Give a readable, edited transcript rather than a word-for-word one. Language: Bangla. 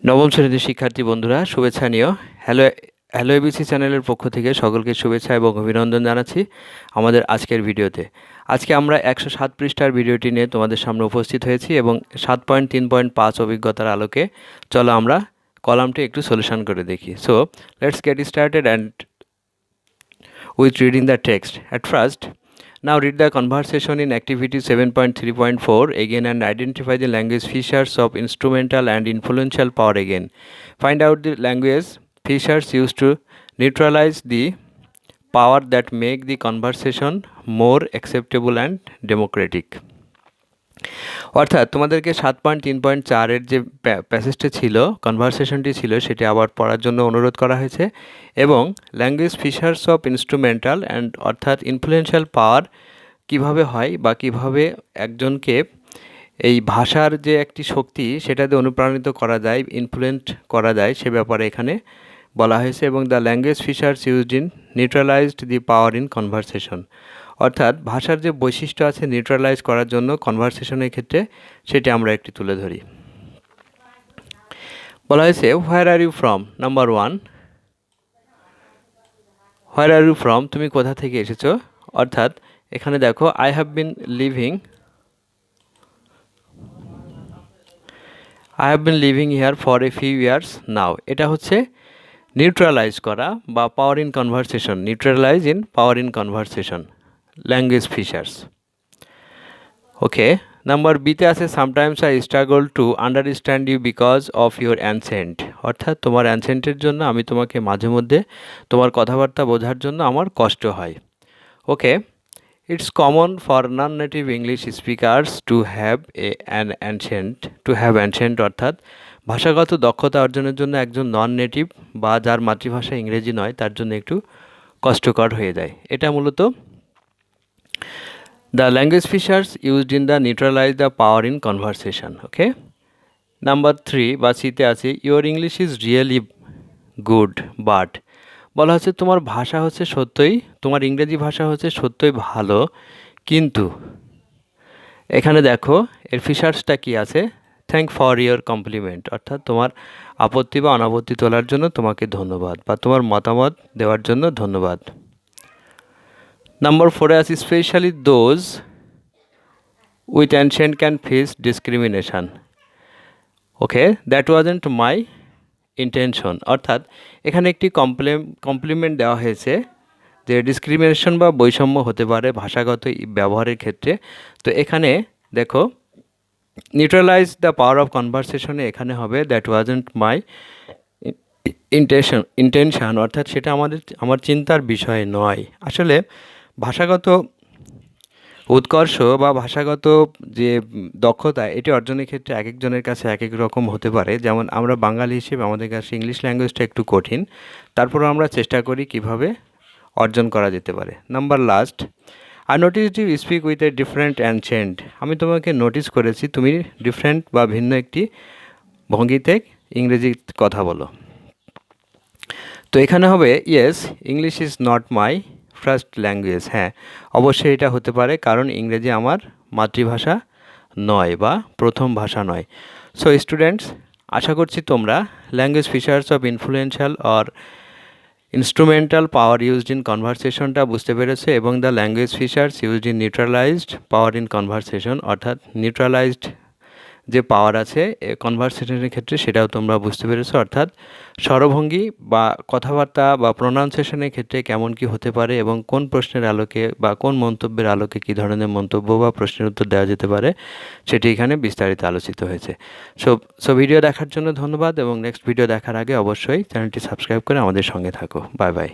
নবম শ্রেণীর শিক্ষার্থী বন্ধুরা শুভেচ্ছা নিও। হ্যালো হ্যালো এবিসি চ্যানেলের পক্ষ থেকে সকলকে শুভেচ্ছা এবং অভিনন্দন জানাচ্ছি আমাদের আজকের ভিডিওতে। আজকে আমরা 107 পৃষ্ঠার ভিডিওটি নিয়ে তোমাদের সামনে উপস্থিত হয়েছি এবং 7.3.5 অভিজ্ঞতার আলোকে চলো আমরা কলামটি একটু সলিউশন করে দেখি। So let's get started and with reading the text at first. Now read the conversation in activity 7.3.4 again and identify the language features of instrumental and influential power again. Find out the language features used to neutralize the power that make the conversation more acceptable and democratic. অর্থাৎ তোমাদেরকে 7.3.4-এর যে প্যাসেজটি ছিল, কনভারসেশনটি ছিল, সেটি আবার পড়ার জন্য অনুরোধ করা হয়েছে এবং language features of instrumental and অর্থাৎ ইনফ্লুয়েন্সিয়াল পাওয়ার কিভাবে হয় বা কিভাবে একজনকে এই ভাষার যে একটি শক্তি সেটাতে অনুপ্রাণিত করা যায়, ইনফ্লুয়েন্ট করা যায়, সে ব্যাপারে এখানে বলা হয়েছে। এবং the language features used in neutralised the power in conversation, অর্থাৎ ভাষার যে বৈশিষ্ট্য আছে নিউট্রালাইজ করার জন্য কনভারসেশনের ক্ষেত্রে, সেটি আমরা একটি তুলে ধরি। বলা হয়েছে where are you from, number 1, where are you from, তুমি কোথা থেকে এসেছো। অর্থাৎ এখানে দেখো I have been living here for a few years now. এটা হচ্ছে নিউট্রালাইজ করা বা power in conversation, neutralise in power in conversation, language features. Okay, number বিতে আছে sometimes I struggle to understand you because of your accent, অর্থাৎ তোমার অ্যানসেন্টের জন্য আমি তোমাকে মাঝে মধ্যে তোমার কথাবার্তা বোঝার জন্য আমার কষ্ট হয়। Okay, it's common for non native English speakers to have accent, অর্থাৎ ভাষাগত দক্ষতা অর্জনের জন্য একজন নন নেটিভ বা যার মাতৃভাষা ইংরেজি নয় তার জন্য একটু কষ্টকর হয়ে যায়। এটা মূলত the language features used in the neutralise the power in conversation. Okay, number 3 বা সিতে আছে your English is really good but, বলা হচ্ছে তোমার ভাষা হচ্ছে সত্যই, তোমার ইংরেজি ভাষা হচ্ছে সত্যই ভালো, কিন্তু এখানে দেখো এর ফিচার্সটা কি আছে, থ্যাংক ফর ইয়োর কমপ্লিমেন্ট, অর্থাৎ তোমার আপত্তি বা অনাপত্তি তোলার জন্য তোমাকে ধন্যবাদ বা তোমার মতামত দেওয়ার জন্য ধন্যবাদ। নাম্বার 4-এ আছে specially those with ancient can face discrimination. Okay, that wasn't my intention, অর্থাৎ এখানে একটি কমপ্লিমেন্ট দেওয়া হয়েছে যে ডিসক্রিমিনেশন বা বৈষম্য হতে পারে ভাষাগত ব্যবহারের ক্ষেত্রে। তো এখানে দেখো নিউট্রালাইজ দ্য পাওয়ার অফ কনভারসেশনে এখানে হবে দ্যাট ওয়াজন্ট মাই ইন্টেনশন, অর্থাৎ সেটা আমার চিন্তার বিষয় নয়। আসলে ভাষাগত উৎকর্ষ বা ভাষাগত যে দক্ষতা এটি অর্জনের ক্ষেত্রে এক একজনের কাছে এক এক রকম হতে পারে। যেমন আমরা বাঙালি হিসেবে আমাদের কাছে ইংলিশ ল্যাঙ্গুয়েজটা একটু কঠিন, তারপরেও আমরা চেষ্টা করি কিভাবে অর্জন করা যেতে পারে। Number last, I notice you speak with a different accent, আমি তোমাকে নোটিস করেছি তুমি ডিফারেন্ট বা ভিন্ন একটি ভঙ্গিতে ইংরেজি কথা বলো। তো এখানে হবে yes English is not my first language, হ্যাঁ অবশ্যই এটা হতে পারে, কারণ ইংরেজি আমার মাতৃভাষা নয় বা প্রথম ভাষা নয়। সো স্টুডেন্টস, আশা করছি তোমরা language features of influential or instrumental power used in কনভারসেশনটা বুঝতে পেরেছো এবং the language features used in neutralised power in conversation, অর্থাৎ নিউট্রালাইজড যে পাওয়ার আছে কনভারসেশনের ক্ষেত্রে সেটাও তোমরা বুঝতে পেরেছো, অর্থাৎ স্বরভঙ্গি বা কথাবার্তা বা প্রোনাউন্সিয়েশনের ক্ষেত্রে কেমন কি হতে পারে এবং কোন প্রশ্নের আলোকে বা কোন মন্তব্যের আলোকে কী ধরনের মন্তব্য বা প্রশ্নের উত্তর দেওয়া যেতে পারে সেটি এখানে বিস্তারিত আলোচিত হয়েছে। সো ভিডিও দেখার জন্য ধন্যবাদ এবং নেক্সট ভিডিও দেখার আগে অবশ্যই চ্যানেলটি সাবস্ক্রাইব করে আমাদের সঙ্গে থাকো। Bye bye.